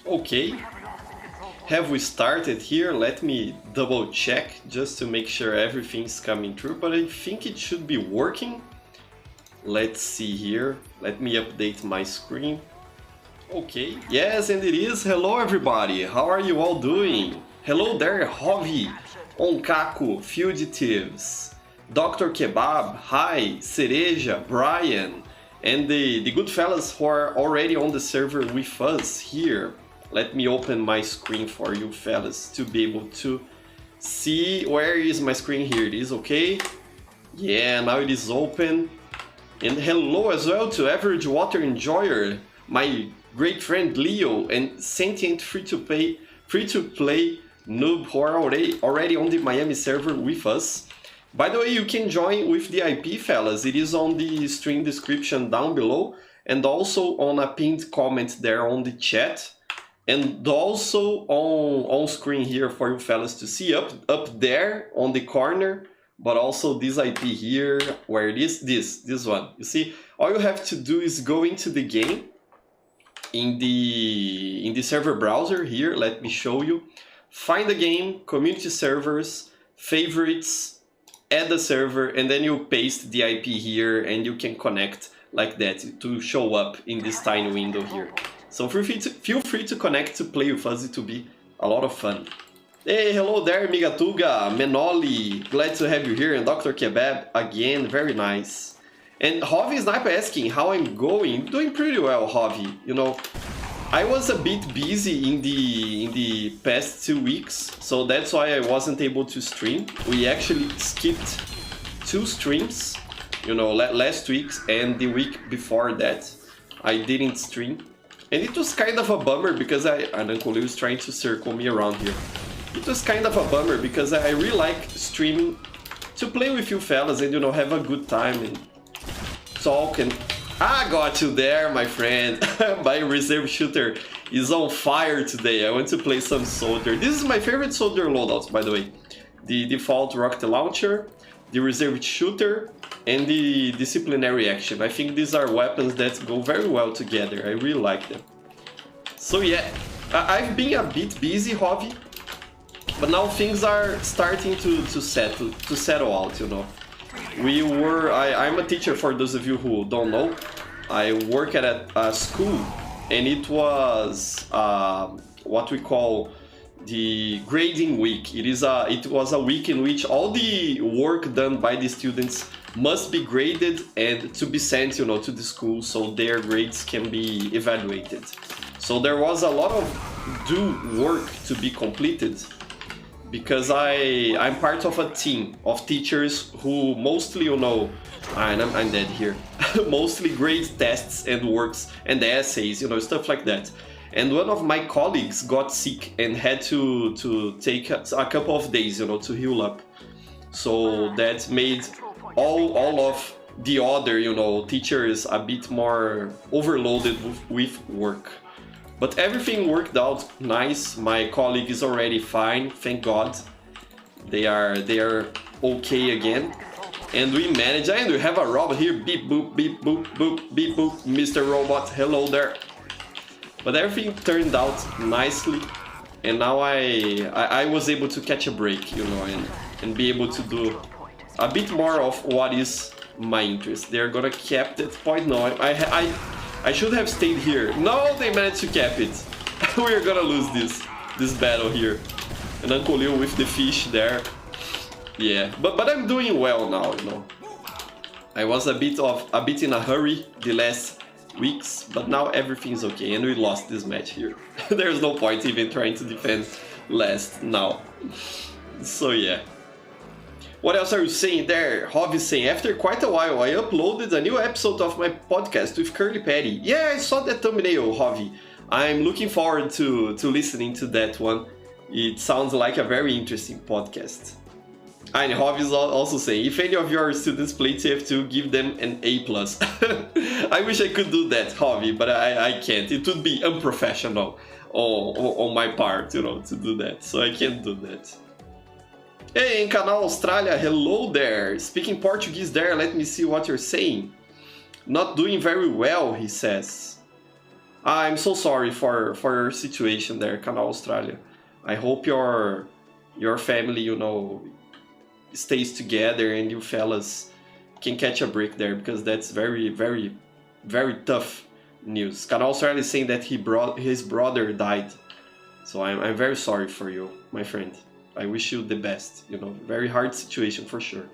Okay, have we started here? Let me double check just to make sure everything's coming through, but I think it should be working. Let's see here. Let me update my screen. Okay, yes, and it is. Hello everybody, how are you all doing? Hello there, Hovi, Onkaku, Fugitives, Dr. Kebab, hi, Cereja, Brian, and the good fellas who are already on the server with us here. Let me open my screen for you fellas to be able to see. Where is my screen? Here it is, okay? Yeah, now it is open. And hello as well to Average Water Enjoyer, my great friend Leo, and Sentient free-to-play noob who are already on the Miami server with us. By the way, you can join with the IP, fellas. It is on the stream description down below, and also on a pinned comment there on the chat. And also on screen here for you fellas to see up there on the corner, but also this IP here, where it is, this one. You see, all you have to do is go into the game in the server browser here. Let me show you. Find the game, community servers, favorites, add a server, and then you paste the IP here, and you can connect like that to show up in this tiny window here. So feel free to connect to play with us. It will be a lot of fun. Hey, hello there, Migatuga, Menoli, glad to have you here, and Dr. Kebab again, very nice. And Hovi Sniper asking how I'm going. Doing pretty well, Hovi. You know, I was a bit busy in the past 2 weeks, so that's why I wasn't able to stream. We actually skipped 2 streams, you know, last week and the week before that. I didn't stream. And it was kind of a bummer because and Uncle Leo is trying to circle me around here. It was kind of a bummer because I really like streaming to play with you fellas and, you know, have a good time and talk. And I got you there, my friend. My reserve shooter is on fire today. I want to play some soldier. This is my favorite soldier loadout, by the way. The default rocket launcher, the reserve shooter, and the disciplinary action. I think these are weapons that go very well together. I really like them. So yeah, I've been a bit busy, Hovi, but now things are starting to settle out, you know. I'm a teacher, for those of you who don't know. I work at a school, and it was what we call the grading week. It was a week in which all the work done by the students must be graded and to be sent, you know, to the school so their grades can be evaluated. So there was a lot of due work to be completed because I'm part of a team of teachers who mostly, you know, I'm dead here, mostly grade tests and works and essays, you know, stuff like that. And one of my colleagues got sick and had to take a couple of days, you know, to heal up. So that made all of the other, you know, teachers a bit more overloaded with work. But everything worked out nice. My colleague is already fine, thank God. They are okay again. And we managed, and we have a robot here. Beep boop, beep boop, boop, beep boop, Mr. Robot, hello there. But everything turned out nicely, and now I was able to catch a break, you know, and be able to do a bit more of what is my interest. They're gonna cap that point. No, I should have stayed here. No, they managed to cap it. We're gonna lose this battle here. And Uncle Leo with the fish there. Yeah, but I'm doing well now, you know. I was a bit in a hurry the last weeks, but now everything's okay, and we lost this match here. There's no point even trying to defend last now. So yeah. What else are you saying there? Hovi saying, after quite a while, I uploaded a new episode of my podcast with Curly Patty. Yeah, I saw that thumbnail, Hovi. I'm looking forward to listening to that one. It sounds like a very interesting podcast. And Hovi is also saying, if any of your students play TF2, give them an A+. I wish I could do that, Hovi, but I can't. It would be unprofessional on my part, you know, to do that. So I can't do that. Hey, in Canal Australia, hello there. Speaking Portuguese there, let me see what you're saying. Not doing very well, he says. I'm so sorry for your situation there, Canal Australia. I hope your family, you know, stays together and you fellas can catch a break there, because that's very, very, very tough news. Canal Australia is saying that his brother died. So I'm very sorry for you, my friend. I wish you the best, you know, very hard situation for sure.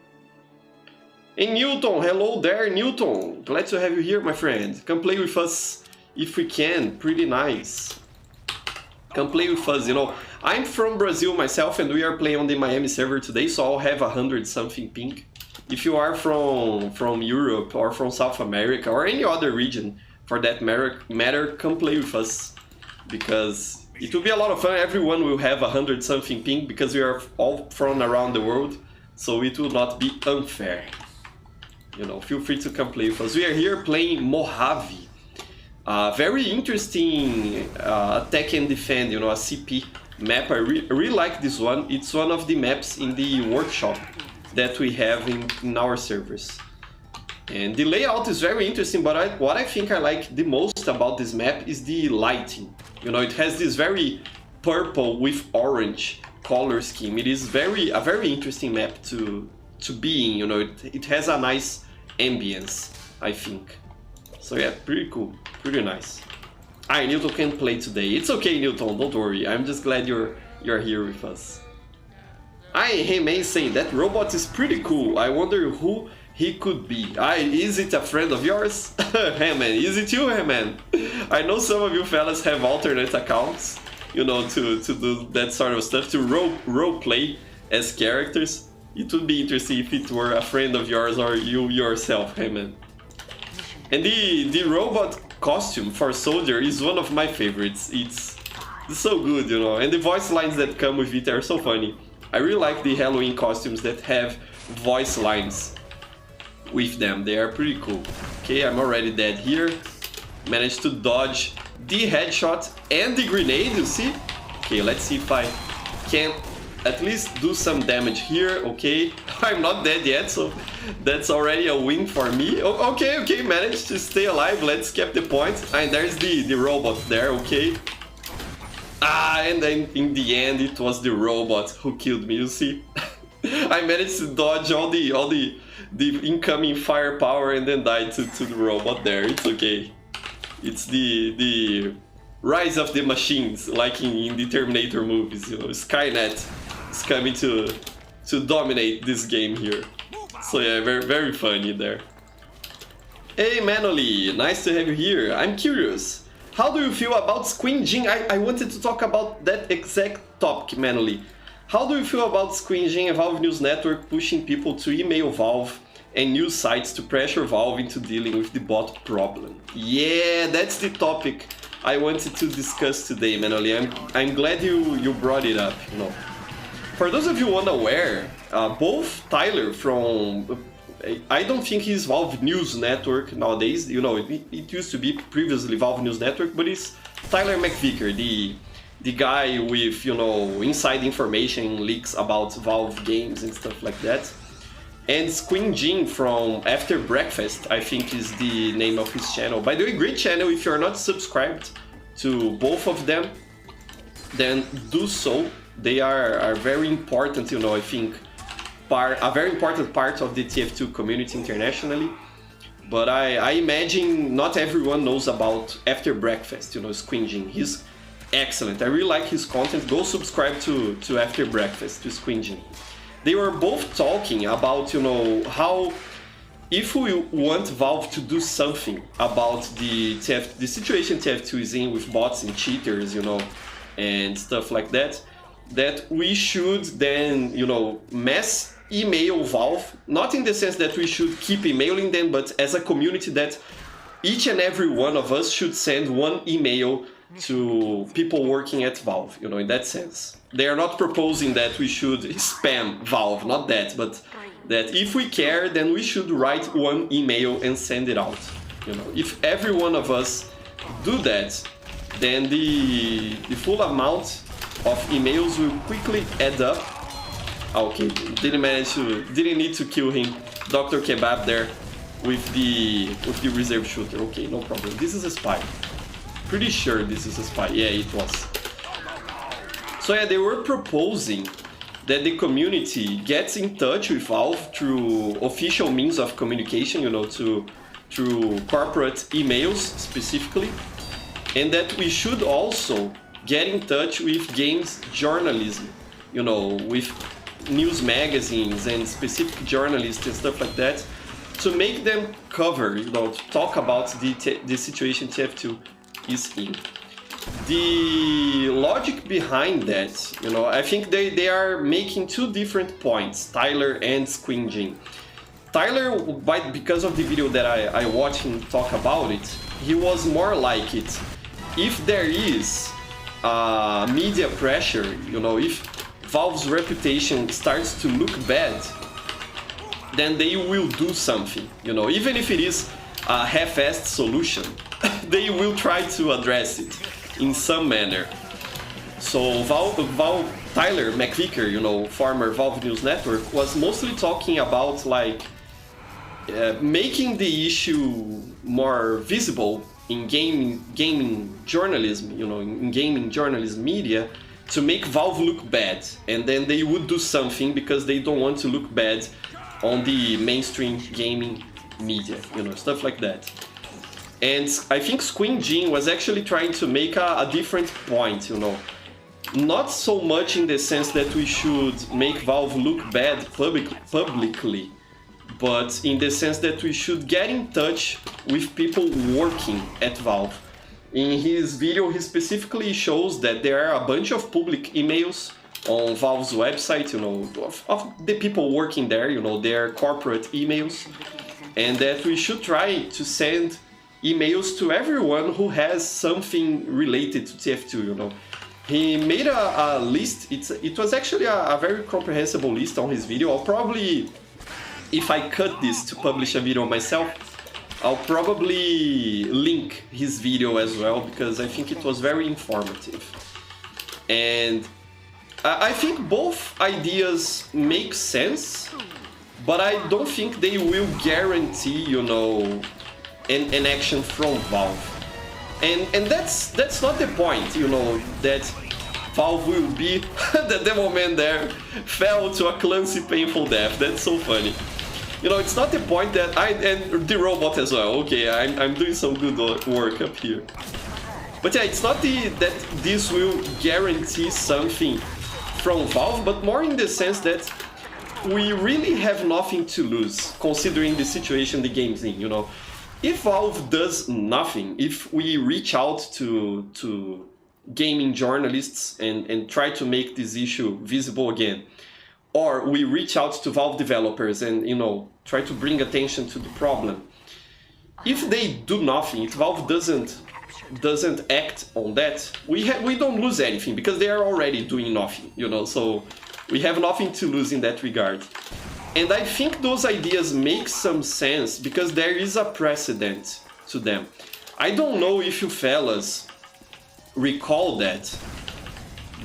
Hey Newton, hello there Newton, glad to have you here, my friend. Come play with us if we can, pretty nice. Come play with us, you know. I'm from Brazil myself and we are playing on the Miami server today, so I'll have 100 something ping. If you are from Europe or from South America or any other region for that matter, come play with us, because it will be a lot of fun. Everyone will have 100 something ping because we are all from around the world, so it will not be unfair. You know, feel free to come play with us. We are here playing Mojave. Very interesting attack and defend, you know, a CP map. I really like this one. It's one of the maps in the workshop that we have in our servers. And the layout is very interesting, but what I think I like the most about this map is the lighting. You know, it has this very purple with orange color scheme. It is a very interesting map to be in, you know, it has a nice ambience, I think. So yeah, pretty cool, pretty nice. Newton can't play today. It's okay, Newton, don't worry. I'm just glad you're here with us. Hey saying that robot is pretty cool. I wonder who he could be. Is it a friend of yours? Hey man, is it you, hey man? I know some of you fellas have alternate accounts, you know, to do that sort of stuff, to role play as characters. It would be interesting if it were a friend of yours or you yourself, hey man. And the robot costume for Soldier is one of my favorites. It's so good, you know, and the voice lines that come with it are so funny. I really like the Halloween costumes that have voice lines with them. They are pretty cool. Okay, I'm already dead here. Managed to dodge the headshot and the grenade, you see? Okay, let's see if I can at least do some damage here. Okay, I'm not dead yet, so that's already a win for me. Okay, managed to stay alive. Let's keep the point. And there's the robot there, okay. And then in the end it was the robot who killed me, you see? I managed to dodge all the incoming firepower and then died to the robot there. It's okay. It's the rise of the machines, like in the Terminator movies, you know. Skynet is coming to dominate this game here. So yeah, very, very funny there. Hey Manoli, nice to have you here. I'm curious, how do you feel about squinging? I wanted to talk about that exact topic, Manoli. How do you feel about squinging and Valve News Network pushing people to email Valve and news sites to pressure Valve into dealing with the bot problem? Yeah, that's the topic I wanted to discuss today, Manoli. I'm glad you brought it up, you know. For those of you unaware, both Tyler from... I don't think he's Valve News Network nowadays, you know, it used to be previously Valve News Network, but it's Tyler McVicker, the guy with, you know, inside information, leaks about Valve games and stuff like that. And Squin Jin from After Breakfast, I think is the name of his channel. By the way, great channel. If you're not subscribed to both of them, then do so. They are very important, you know, I think, a very important part of the TF2 community internationally. But I imagine not everyone knows about After Breakfast, you know, Squin Jin. He's excellent. I really like his content. Go subscribe to After Breakfast, to Squin Jin. They were both talking about, you know, how if we want Valve to do something about the situation TF2 is in with bots and cheaters, you know, and stuff like that, that we should then, you know, mass email Valve, not in the sense that we should keep emailing them, but as a community that each and every one of us should send one email to people working at Valve, you know, in that sense. They are not proposing that we should spam Valve, not that, but that if we care, then we should write one email and send it out. You know, if every one of us do that, then the full amount of emails will quickly add up. Okay, didn't need to kill him, Dr. Kebab there with the reserve shooter. Okay, no problem. This is a spy. pretty sure this is a spy. Yeah, it was. So yeah, they were proposing that the community gets in touch with Valve through official means of communication, you know, through corporate emails specifically, and that we should also get in touch with games journalism, you know, with news magazines and specific journalists and stuff like that, to make them cover, you know, to talk about the situation TF2 is in. The logic behind that, you know, I think they are making two different points, Tyler and Squinjin. Tyler, because of the video that I watched him talk about it, he was more like it. If there is media pressure, you know, if Valve's reputation starts to look bad, then they will do something, you know, even if it is a half-assed solution, they will try to address it in some manner. So Tyler McVicker, you know, former Valve News Network, was mostly talking about like making the issue more visible in gaming journalism, you know, in gaming journalism media, to make Valve look bad, and then they would do something because they don't want to look bad on the mainstream gaming media, you know, stuff like that. And I think Squinjin was actually trying to make a different point, you know. Not so much in the sense that we should make Valve look bad publicly, but in the sense that we should get in touch with people working at Valve. In his video, he specifically shows that there are a bunch of public emails on Valve's website, you know, of the people working there, you know, their corporate emails, and that we should try to send emails to everyone who has something related to TF2, you know. He made a list. It was actually a very comprehensible list on his video. I'll probably, if I cut this to publish a video myself, I'll probably link his video as well, because I think it was very informative. And I think both ideas make sense, but I don't think they will guarantee, you know, an action from Valve. And that's not the point, you know, that Valve will be the demo man there fell to a clumsy, painful death. That's so funny. You know, it's not the point that and the robot as well. Okay, I'm doing some good work up here. But yeah, it's not that this will guarantee something from Valve, but more in the sense that we really have nothing to lose, considering the situation the game's in, you know. If Valve does nothing, if we reach out to gaming journalists and try to make this issue visible again, or we reach out to Valve developers and, you know, try to bring attention to the problem, if they do nothing, if Valve doesn't act on that, we don't lose anything, because they are already doing nothing, you know, so we have nothing to lose in that regard. And I think those ideas make some sense because there is a precedent to them. I don't know if you fellas recall that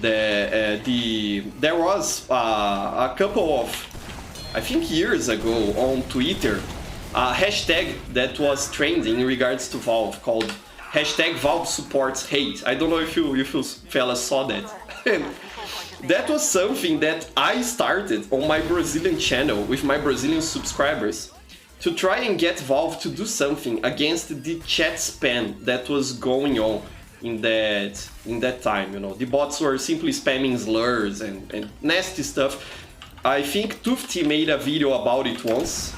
there was a couple of, I think, years ago on Twitter, a hashtag that was trending in regards to Valve called hashtag Valve supports hate. I don't know if you fellas saw that. That was something that I started on my Brazilian channel with my Brazilian subscribers to try and get Valve to do something against the chat spam that was going on in that time. You know, the bots were simply spamming slurs and nasty stuff. I think Tufty made a video about it once,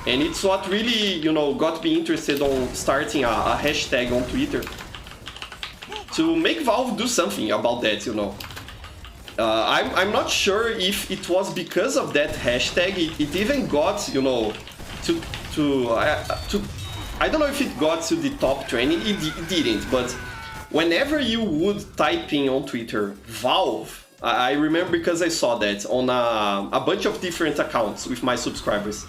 and it's what really, you know, got me interested on starting a hashtag on Twitter to make Valve do something about that, you know. I'm not sure if it was because of that hashtag it even got, you know, I don't know if it got to the top trending. It didn't, but whenever you would type in on Twitter Valve, I remember because I saw that on a bunch of different accounts with my subscribers.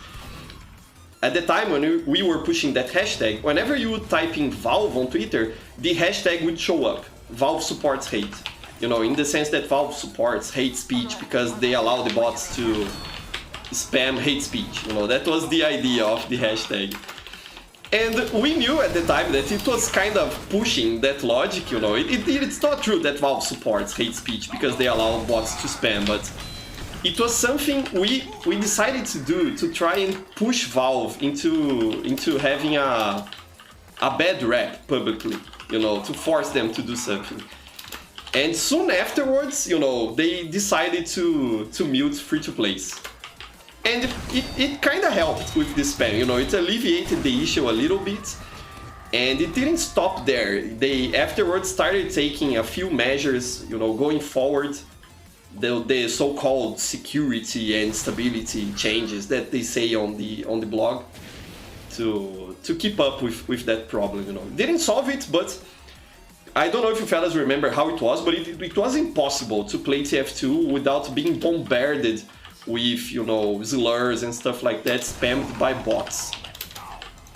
At the time when we were pushing that hashtag, whenever you would type in Valve on Twitter, the hashtag would show up, Valve supports hate. You know, in the sense that Valve supports hate speech because they allow the bots to spam hate speech. You know, that was the idea of the hashtag. And we knew at the time that it was kind of pushing that logic, you know. It's not true that Valve supports hate speech because they allow bots to spam, but it was something we decided to do to try and push Valve into having a bad rap publicly, you know, to force them to do something. And soon afterwards, you know, they decided to mute free-to-plays. And it kind of helped with the spam, you know, it alleviated the issue a little bit. And it didn't stop there. They afterwards started taking a few measures, you know, going forward. The so-called security and stability changes that they say on the blog to keep up with that problem, you know. Didn't solve it, but I don't know if you fellas remember how it was, but it was impossible to play TF2 without being bombarded with, you know, slurs and stuff like that spammed by bots.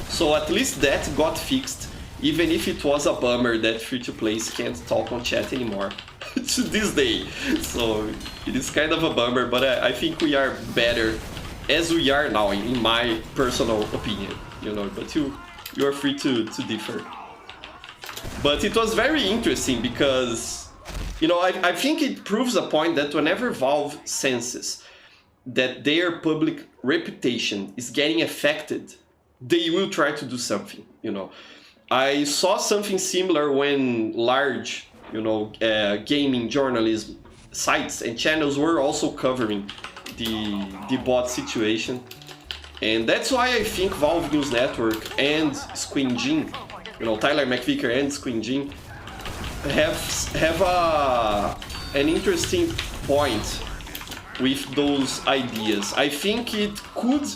So at least that got fixed, even if it was a bummer that free-to-plays can't talk on chat anymore to this day. So it is kind of a bummer, but I think we are better as we are now, in my personal opinion, you know, but you are free to differ. But it was very interesting because, you know, I think it proves a point that whenever Valve senses that their public reputation is getting affected, they will try to do something, you know. I saw something similar when large, you know, gaming journalism sites and channels were also covering the bot situation. And that's why I think Valve News Network and Squinjin, you know, Tyler McVicker and Squinjin have an interesting point with those ideas. I think it could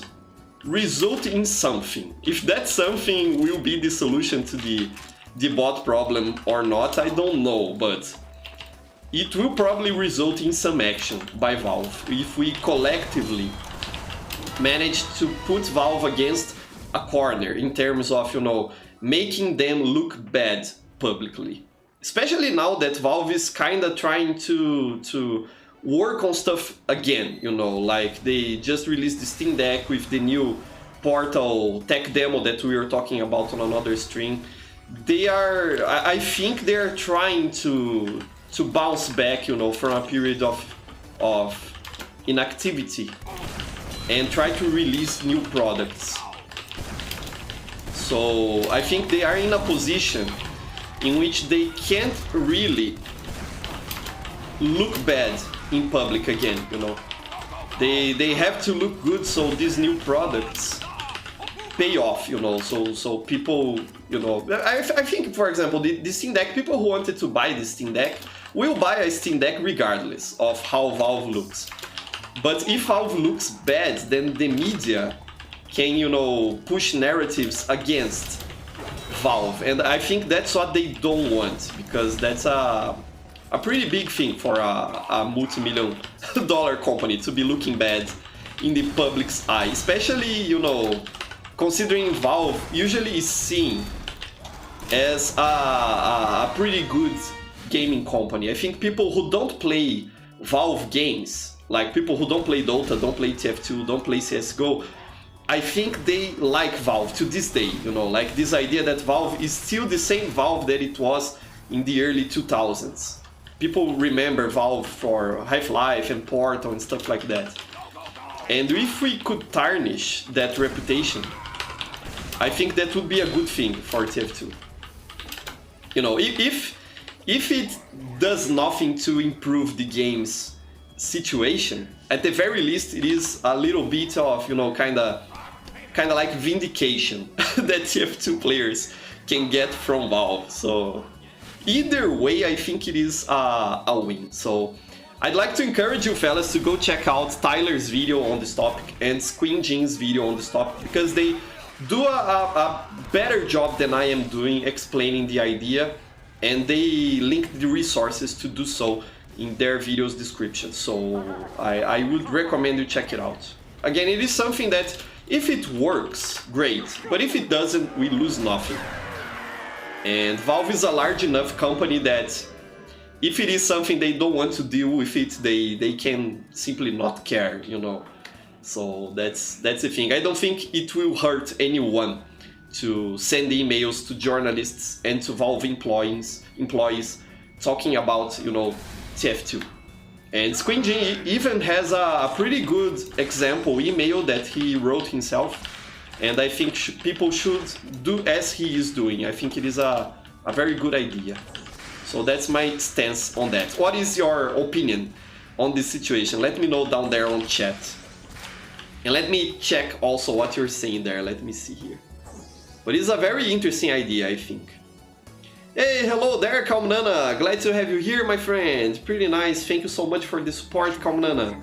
result in something. If that something will be the solution to the bot problem or not, I don't know, but it will probably result in some action by Valve if we collectively manage to put Valve against a corner in terms of, you know, making them look bad publicly. Especially now that Valve is kind of trying to work on stuff again, you know, like they just released the Steam Deck with the new Portal tech demo that we were talking about on another stream. I think they're trying to bounce back, you know, from a period of inactivity and try to release new products. So I think they are in a position in which they can't really look bad in public again, you know. They have to look good so these new products pay off, you know, so people, you know, I think, for example, the Steam Deck, people who wanted to buy the Steam Deck will buy a Steam Deck regardless of how Valve looks. But if Valve looks bad, then the media can, you know, push narratives against Valve, and I think that's what they don't want, because that's a pretty big thing for a multi-million-dollar company to be looking bad in the public's eye, especially, you know, considering Valve usually is seen as a pretty good gaming company. I think people who don't play Valve games, like people who don't play Dota, don't play TF2, don't play CSGO, I think they like Valve to this day, you know, like this idea that Valve is still the same Valve that it was in the early 2000s. People remember Valve for Half-Life and Portal and stuff like that. And if we could tarnish that reputation, I think that would be a good thing for TF2. You know, if it does nothing to improve the game's situation, at the very least it is a little bit of, you know, kind of like vindication that TF2 players can get from Valve. So either way, I think it is a win. So I'd like to encourage you fellas to go check out Tyler's video on this topic and Squinjin's video on this topic, because they do a better job than I am doing explaining the idea, and they link the resources to do so in their video's description. So I would recommend you check it out. Again, it is something that if it works, great, but if it doesn't, we lose nothing. And Valve is a large enough company that if it is something they don't want to deal with it, they can simply not care, you know. So that's the thing. I don't think it will hurt anyone to send emails to journalists and to Valve employees talking about, you know, TF2. And Squinjin even has a pretty good example email that he wrote himself, and I think people should do as he is doing. I think it is a very good idea. So that's my stance on that. What is your opinion on this situation? Let me know down there on chat. And let me check also what you're saying there. Let me see here. But it's a very interesting idea, I think. Hey, hello there, Calmnana. Glad to have you here, my friend. Pretty nice. Thank you so much for the support, Calmnana.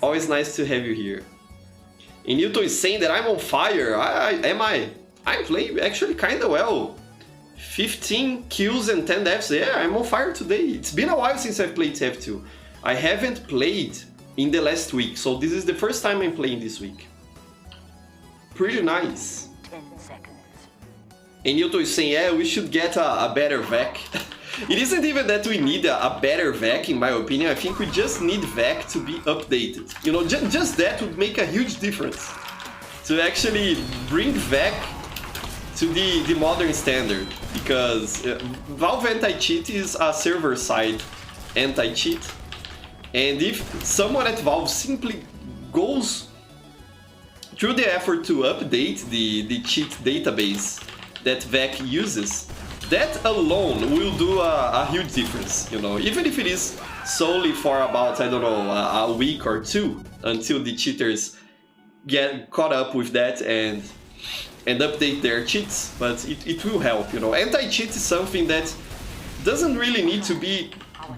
Always nice to have you here. And Newton is saying that I'm on fire. I'm playing actually kind of well. 15 kills and 10 deaths. Yeah, I'm on fire today. It's been a while since I've played TF2. I haven't played in the last week, so this is the first time I'm playing this week. Pretty nice. 10 seconds. And Newton is saying, yeah, we should get a better VAC. It isn't even that we need a better VAC, in my opinion. I think we just need VAC to be updated. You know, just that would make a huge difference. To actually bring VAC to the modern standard. Because Valve anti-cheat is a server-side anti-cheat. And if someone at Valve simply goes through the effort to update the cheat database that VAC uses, that alone will do a huge difference, you know, even if it is solely for about, I don't know, a week or two until the cheaters get caught up with that and update their cheats, but it will help, you know. Anti-cheat is something that doesn't really need to be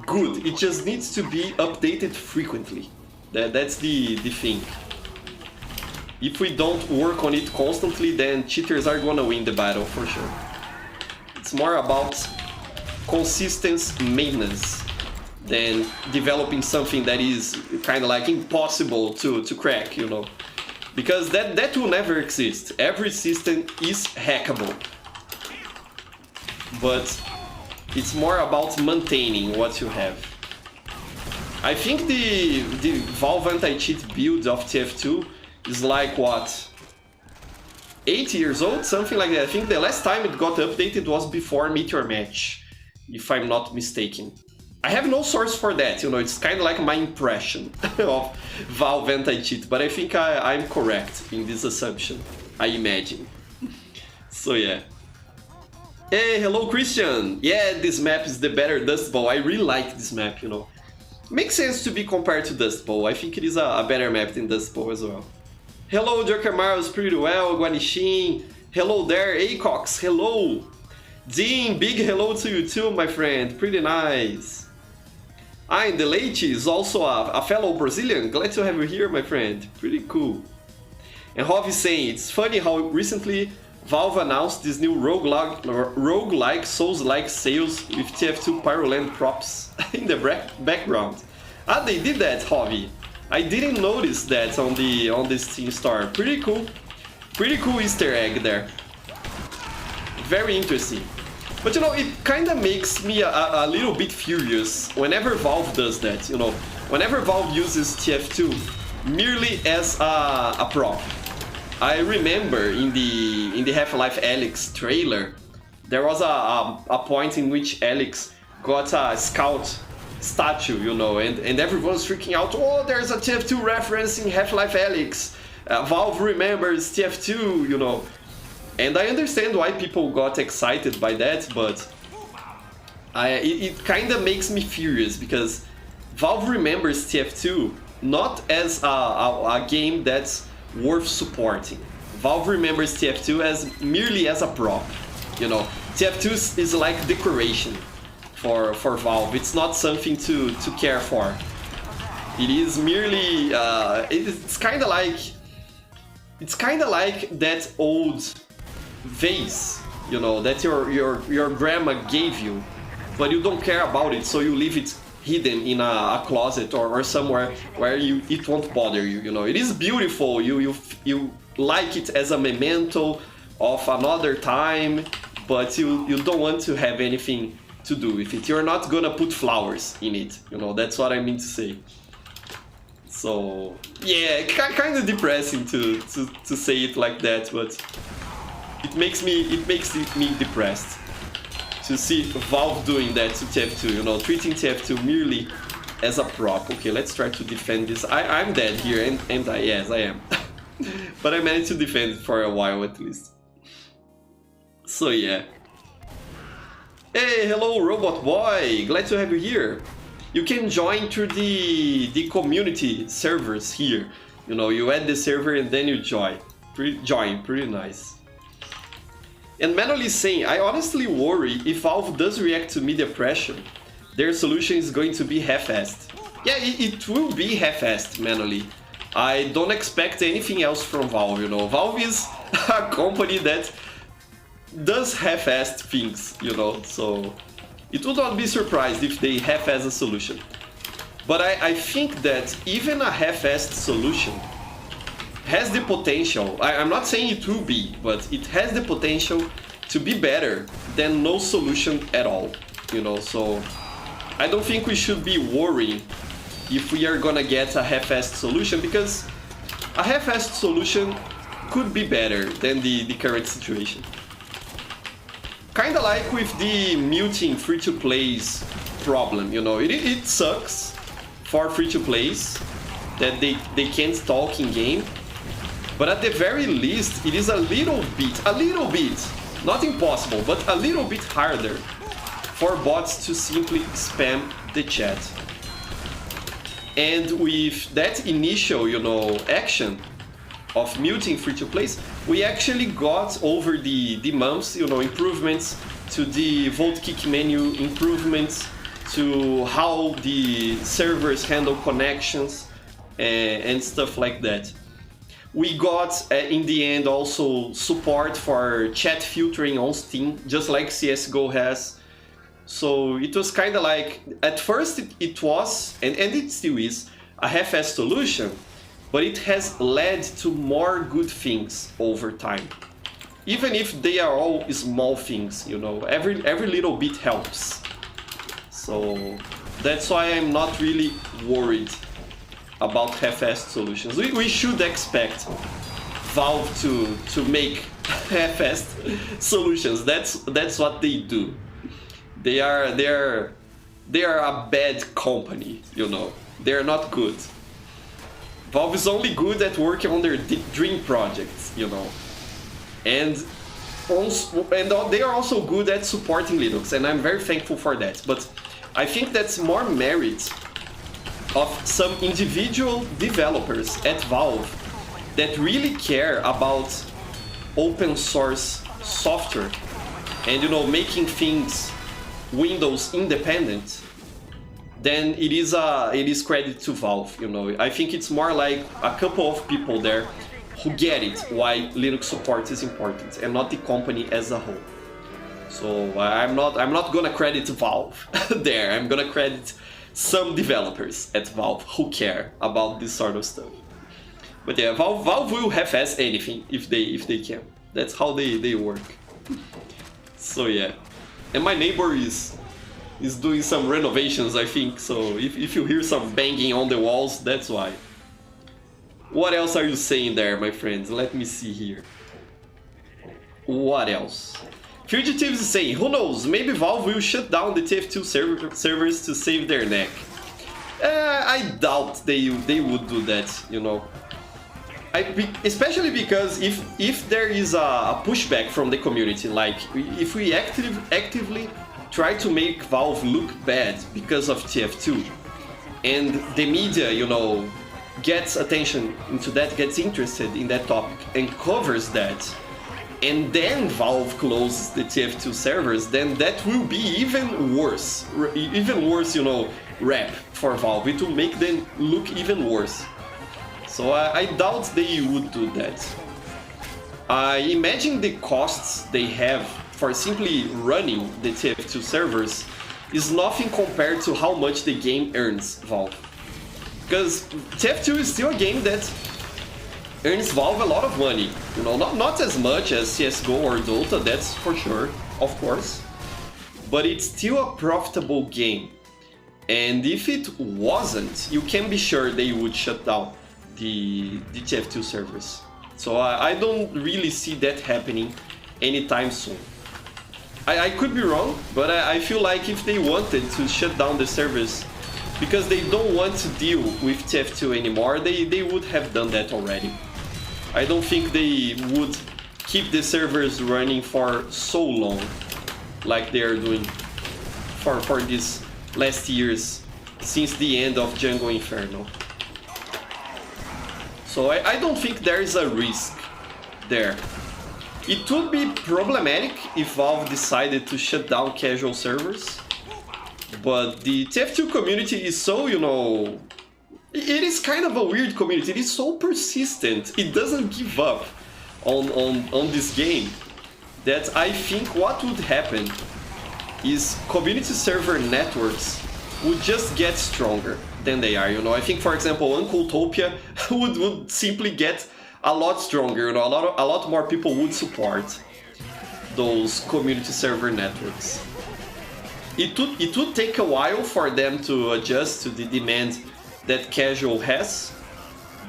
good, it just needs to be updated frequently. That's the thing. If we don't work on it constantly, then cheaters are gonna win the battle for sure. It's more about consistent maintenance than developing something that is kind of like impossible to crack, you know. Because that will never exist. Every system is hackable. But it's more about maintaining what you have. I think the Valve anti-cheat build of TF2 is like, what, 8 years old? Something like that. I think the last time it got updated was before Meteor Match, if I'm not mistaken. I have no source for that, you know, it's kind of like my impression of Valve anti-cheat, but I think I'm correct in this assumption, I imagine. So yeah. Hey, hello Christian! Yeah, this map is the better Dust Bowl. I really like this map, you know. Makes sense to be compared to Dust Bowl. I think it is a better map than Dust Bowl as well. Hello, Joker Mars, pretty well, Guanishin. Hello there, Acox, hello. Dean, big hello to you too, my friend, pretty nice. And the Leite is also a fellow Brazilian. Glad to have you here, my friend. Pretty cool. And Hov is saying, it's funny how recently Valve announced this new roguelike Souls-like sales with TF2 Pyroland props in the background. Ah, they did that, Hovi. I didn't notice that on the Steam store. Pretty cool. Pretty cool Easter egg there. Very interesting. But you know, it kind of makes me a little bit furious whenever Valve does that, you know. Whenever Valve uses TF2 merely as a prop. I remember in the Half-Life Alyx trailer, there was a point in which Alyx got a scout statue, you know, and everyone's freaking out, oh, there's a TF2 reference in Half-Life Alyx. Valve remembers TF2, you know. And I understand why people got excited by that, but it kind of makes me furious because Valve remembers TF2 not as a game that's worth supporting. Valve remembers TF2 as merely as a prop, you know. TF2 is like decoration for Valve. It's not something to care for. It is merely it's kind of like that old vase, you know, that your grandma gave you, but you don't care about it, so you leave it hidden in a closet or somewhere where it won't bother you, you know. It is beautiful, you like it as a memento of another time, but you don't want to have anything to do with it. You're not gonna put flowers in it, you know, that's what I mean to say. So yeah, kind of depressing to say it like that, but it makes me depressed to see Valve doing that to TF2, you know, treating TF2 merely as a prop. Okay, let's try to defend this. I'm dead here, and yes, I am. But I managed to defend it for a while at least. So yeah. Hey, hello Robot Boy, glad to have you here. You can join through the community servers here. You know, you add the server and then you join. Pretty nice. And Manuel is saying, I honestly worry if Valve does react to media pressure, their solution is going to be half-assed. Yeah, it will be half-assed, Manuel. I don't expect anything else from Valve, you know. Valve is a company that does half-assed things, you know, so it would not be surprised if they half-ass a solution. But I think that even a half-assed solution has the potential, I'm not saying it will be, but it has the potential to be better than no solution at all, you know, so I don't think we should be worrying if we are gonna get a half-assed solution, because a half-assed solution could be better than the current situation. Kinda like with the muting free-to-plays problem, you know, it sucks for free-to-plays that they can't talk in-game, but at the very least, it is a little bit, not impossible, but a little bit harder for bots to simply spam the chat. And with that initial, you know, action of muting free-to-plays, we actually got over the months, you know, improvements to the vote kick menu, improvements to how the servers handle connections and stuff like that. We got, in the end, also support for chat filtering on Steam, just like CSGO has. So it was kind of like, at first it was, and it still is, a half-assed solution, but it has led to more good things over time. Even if they are all small things, you know, every little bit helps. So that's why I'm not really worried about half-assed solutions. We should expect Valve to make half-assed solutions. That's what they do. They are a bad company, you know. They are not good. Valve is only good at working on their dream projects, you know. And they are also good at supporting Linux, and I'm very thankful for that. But I think that's more merit of some individual developers at Valve that really care about open source software and, you know, making things Windows independent, then it is credit to Valve, you know. I think it's more like a couple of people there who get it why Linux support is important and not the company as a whole. So I'm not gonna credit Valve there. I'm gonna credit some developers at Valve who care about this sort of stuff. But yeah, Valve will half-ass anything if they can. That's how they work. So yeah. And my neighbor is doing some renovations, I think, so if you hear some banging on the walls, that's why. What else are you saying there, my friends? Let me see here. What else? Fugitives is saying, who knows, maybe Valve will shut down the TF2 servers to save their neck. I doubt they would do that, you know. Especially because if there is a pushback from the community, like if we actively try to make Valve look bad because of TF2, and the media, you know, gets attention into that, gets interested in that topic and covers that, and then Valve closes the TF2 servers, then that will be even worse, you know, rep for Valve. It will make them look even worse. So I doubt they would do that. I imagine the costs they have for simply running the TF2 servers is nothing compared to how much the game earns Valve. Because TF2 is still a game that earns Valve a lot of money. You know, not as much as CSGO or Dota, that's for sure, of course. But it's still a profitable game. And if it wasn't, you can be sure they would shut down the TF2 servers. So I don't really see that happening anytime soon. I could be wrong, but I feel like if they wanted to shut down the servers because they don't want to deal with TF2 anymore, they would have done that already. I don't think they would keep the servers running for so long like they are doing for these last years since the end of Jungle Inferno. So I don't think there is a risk there. It would be problematic if Valve decided to shut down casual servers, but the TF2 community is so, you know, it is kind of a weird community. It is so persistent. It doesn't give up on this game that I think what would happen is community server networks would just get stronger than they are, you know. I think, for example, Uncletopia would simply get a lot stronger, you know, a lot more people would support those community server networks. It would take a while for them to adjust to the demand that casual has,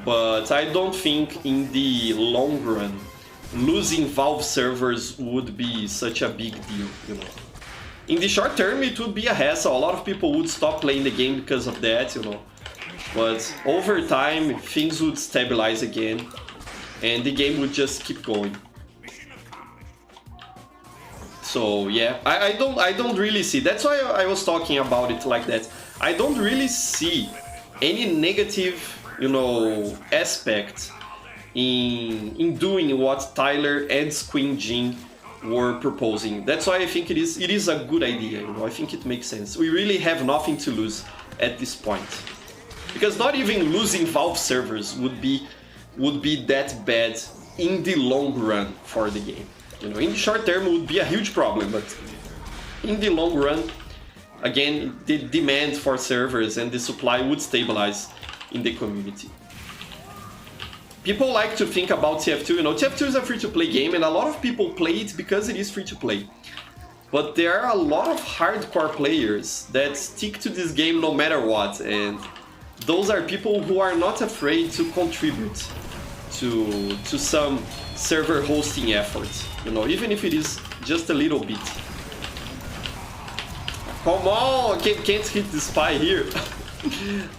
but I don't think in the long run losing Valve servers would be such a big deal, you know. In the short term, it would be a hassle. A lot of people would stop playing the game because of that, you know. But over time, things would stabilize again, and the game would just keep going. So yeah, I don't really see. That's why I was talking about it like that. I don't really see any negative, you know, aspect in doing what Tyler and Queen Jin were proposing. That's why I think it is a good idea, you know. I think it makes sense. We really have nothing to lose at this point, because not even losing Valve servers would be that bad in the long run for the game. You know, in the short term it would be a huge problem, but in the long run, again, the demand for servers and the supply would stabilize in the community. People like to think about TF2, you know, TF2 is a free-to-play game and a lot of people play it because it is free-to-play. But there are a lot of hardcore players that stick to this game no matter what, and those are people who are not afraid to contribute to some server hosting effort, you know, even if it is just a little bit. Come on, can't hit the spy here.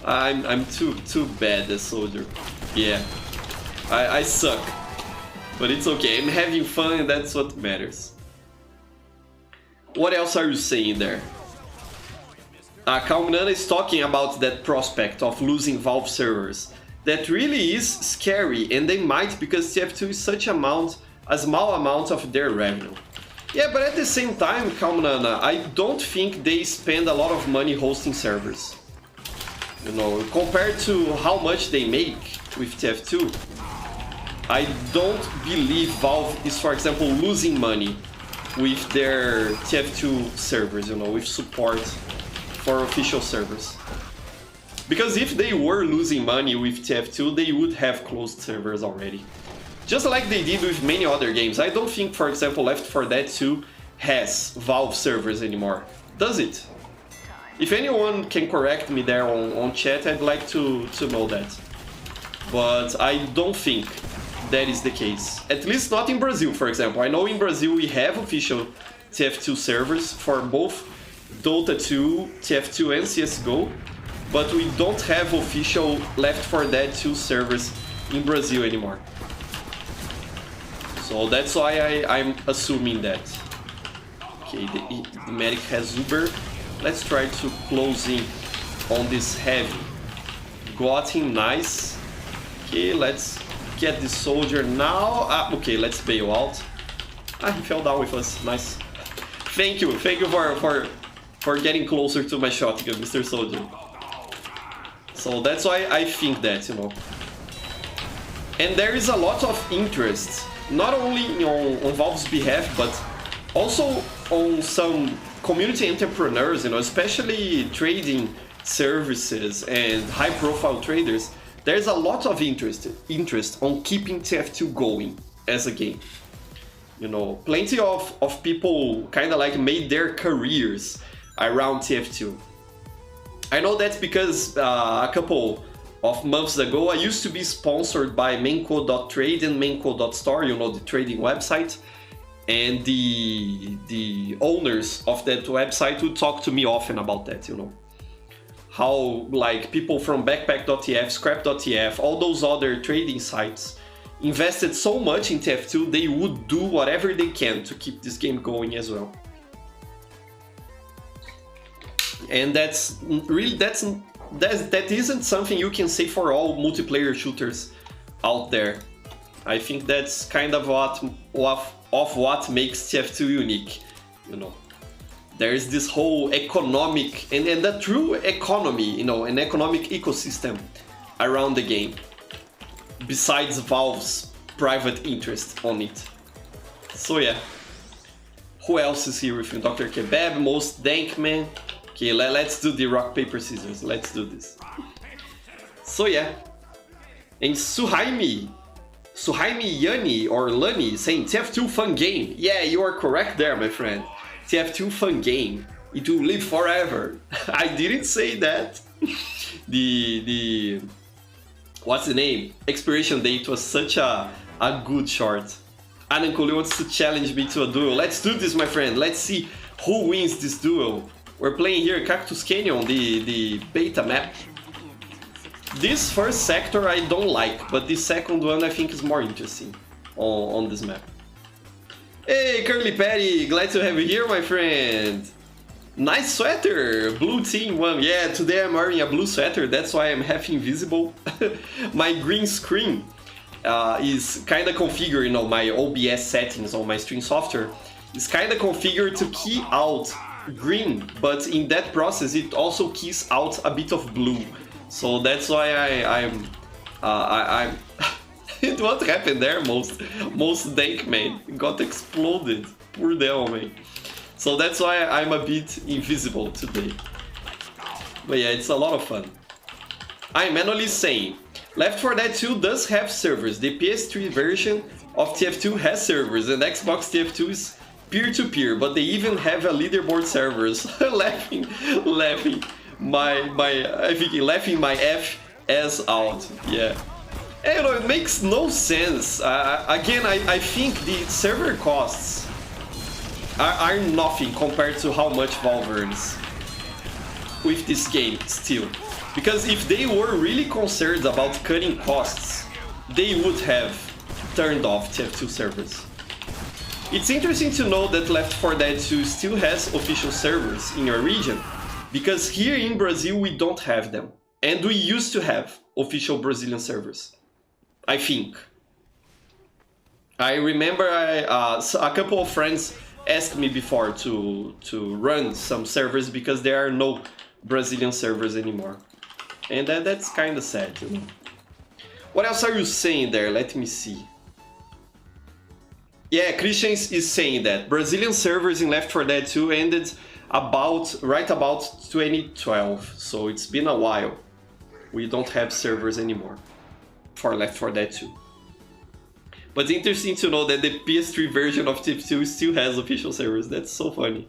I'm too bad as soldier. Yeah, I suck, but it's okay. I'm having fun, and that's what matters. What else are you saying there? Kalmanana is talking about that prospect of losing Valve servers. That really is scary, and they might, because TF2 is such a small amount of their revenue. Yeah, but at the same time, Kalmanana, I don't think they spend a lot of money hosting servers. You know, compared to how much they make with TF2, I don't believe Valve is, for example, losing money with their TF2 servers, you know, with support for official servers. Because if they were losing money with TF2, they would have closed servers already. Just like they did with many other games. I don't think, for example, Left 4 Dead 2 has Valve servers anymore. Does it? If anyone can correct me there on chat, I'd like to know that. But I don't think that is the case. At least not in Brazil, for example. I know in Brazil we have official TF2 servers for both Dota 2, TF2 and CSGO, but we don't have official Left 4 Dead 2 servers in Brazil anymore. So that's why I'm assuming that. Okay, the medic has Uber. Let's try to close in on this heavy. Got him, nice. Okay, let's get the soldier now. Okay, let's bail out. He fell down with us, nice. Thank you for getting closer to my shotgun, Mr. Soldier. So that's why I think that, you know. And there is a lot of interest, not only on Valve's behalf, but also on some community entrepreneurs, you know, especially trading services and high-profile traders. There's a lot of interest on keeping TF2 going as a game. You know, plenty of people kind of like made their careers around TF2. I know that's because a couple of months ago I used to be sponsored by mainco.trade and mainco.store, you know, the trading website. and the owners of that website would talk to me often about that, you know. How like people from backpack.tf, scrap.tf, all those other trading sites invested so much in TF2, they would do whatever they can to keep this game going as well. And that isn't something you can say for all multiplayer shooters out there. I think that's kind of what makes TF2 unique, you know. There's this whole economic and the true economy, you know, an economic ecosystem around the game, besides Valve's private interest on it. So yeah, who else is here with me? Dr. Kebab, Most Dank Man. Okay, let's do the rock, paper, scissors. Let's do this. So yeah, and Suhaimi Yani or Lani saying TF2 fun game. Yeah, you are correct there, my friend. TF2 fun game. It will live forever. I didn't say that. The what's the name? Expiration date was such a good short. Anankoli wants to challenge me to a duel. Let's do this, my friend. Let's see who wins this duel. We're playing here Cactus Canyon, the beta map. This first sector I don't like, but this second one I think is more interesting on this map. Hey, Curly Patty, glad to have you here, my friend. Nice sweater, blue team one. Yeah, today I'm wearing a blue sweater, that's why I'm half invisible. My green screen is kind of configured, you know, my OBS settings on my stream software is kind of configured to key out green, but in that process it also keys out a bit of blue. So that's why I'm what happened there? Most dank man got exploded. Poor devil man. So that's why I'm a bit invisible today. But yeah, it's a lot of fun. I'm manually saying Left 4 Dead 2 does have servers. The PS3 version of TF2 has servers, and Xbox TF2 is peer-to-peer, but they even have a leaderboard servers. laughing my F out. Yeah. And, you know, it makes no sense. Again, I think the server costs are nothing compared to how much Valve earns with this game still. Because if they were really concerned about cutting costs, they would have turned off TF2 servers. It's interesting to know that Left 4 Dead 2 still has official servers in your region, because here in Brazil we don't have them. And we used to have official Brazilian servers, I think. I remember a couple of friends asked me before to run some servers because there are no Brazilian servers anymore. And that's kind of sad, you know. What else are you saying there? Let me see. Yeah, Christian is saying that Brazilian servers in Left 4 Dead 2 ended right about 2012, so it's been a while. We don't have servers anymore for Left 4 Dead 2. But it's interesting to know that the PS3 version of TF2 still has official servers. That's so funny.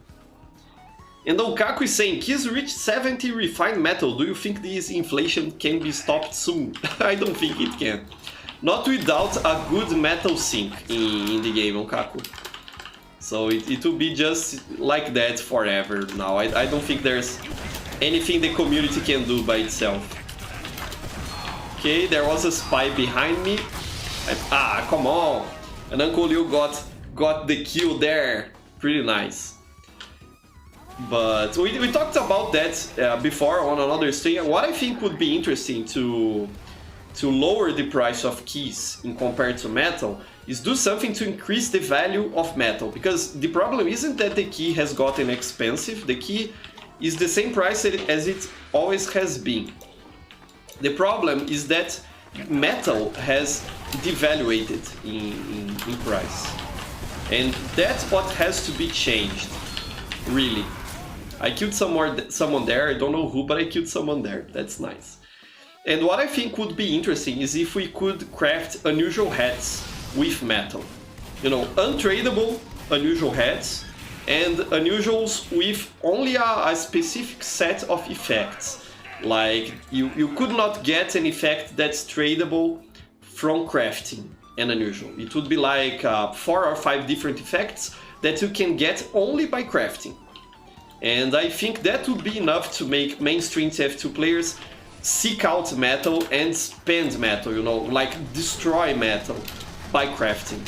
And Okaku is saying, Keys reached 70 refined metal. Do you think this inflation can be stopped soon? I don't think it can. Not without a good metal sink in the game, Okaku. So it will be just like that forever now. I don't think there's anything the community can do by itself. Okay, there was a spy behind me. Come on! And Uncle Liu got the kill there. Pretty nice. But we talked about that before on another stream. What I think would be interesting to lower the price of keys in compared to metal is do something to increase the value of metal. Because the problem isn't that the key has gotten expensive. The key is the same price as it always has been. The problem is that metal has devaluated in price. And that's what has to be changed, really. I killed someone there, I don't know who, but I killed someone there. That's nice. And what I think would be interesting is if we could craft unusual hats with metal. You know, untradeable unusual hats and unusuals with only a specific set of effects. Like, you could not get an effect that's tradable from crafting. and unusual. It would be like 4 or 5 different effects that you can get only by crafting. And I think that would be enough to make mainstream TF2 players seek out metal and spend metal, you know, like destroy metal by crafting.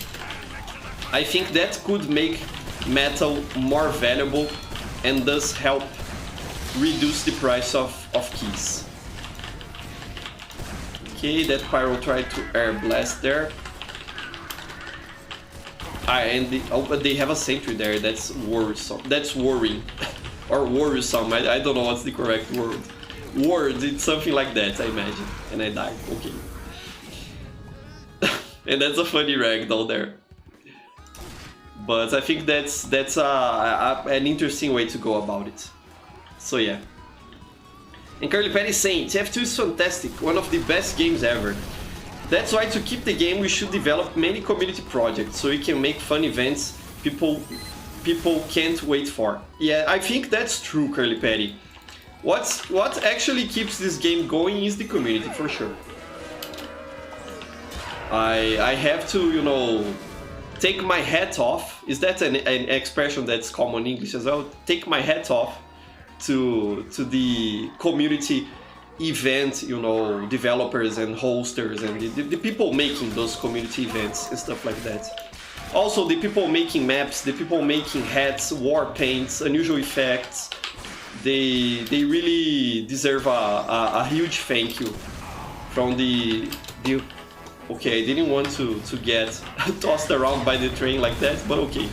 I think that could make metal more valuable and thus help reduce the price of keys. Okay, that Pyro tried to air blast there. But they have a sentry there, that's worrisome. That's worrying. Or worrisome, I don't know what's the correct word. It's something like that, I imagine. And I died, okay. And that's a funny ragdoll there. But I think that's an interesting way to go about it. So yeah. And Curly Patty is saying, TF2 is fantastic, one of the best games ever. That's why to keep the game we should develop many community projects, so we can make fun events people can't wait for. Yeah, I think that's true, Curly Patty. What actually keeps this game going is the community, for sure. I have to, you know, take my hat off. Is that an expression that's common in English as well? Take my hat off to the community event, you know, developers and hosters and the people making those community events and stuff like that. Also, the people making maps, the people making hats, war paints, unusual effects, they really deserve a huge thank you from the okay, I didn't want to get tossed around by the train like that, but okay.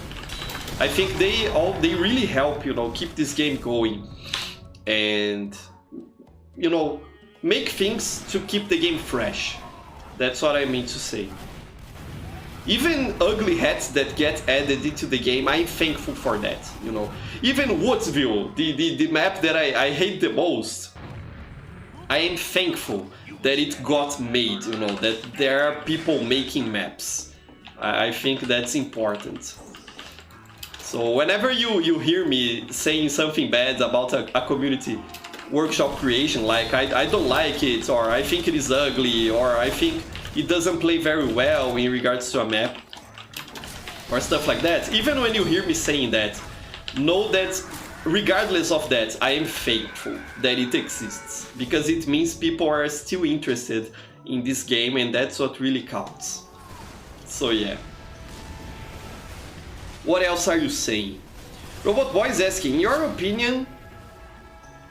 I think they really help, you know, keep this game going and, you know, make things to keep the game fresh. That's what I mean to say. Even ugly hats that get added into the game, I'm thankful for that, you know. Even Woodsville, the map that I hate the most, I am thankful that it got made, you know, that there are people making maps. I think that's important. So whenever you hear me saying something bad about a community workshop creation, like I don't like it, or I think it is ugly, or I think it doesn't play very well in regards to a map, or stuff like that, even when you hear me saying that, know that regardless of that, I am thankful that it exists, because it means people are still interested in this game, and that's what really counts. So yeah. What else are you saying? Robot Boy is asking, in your opinion,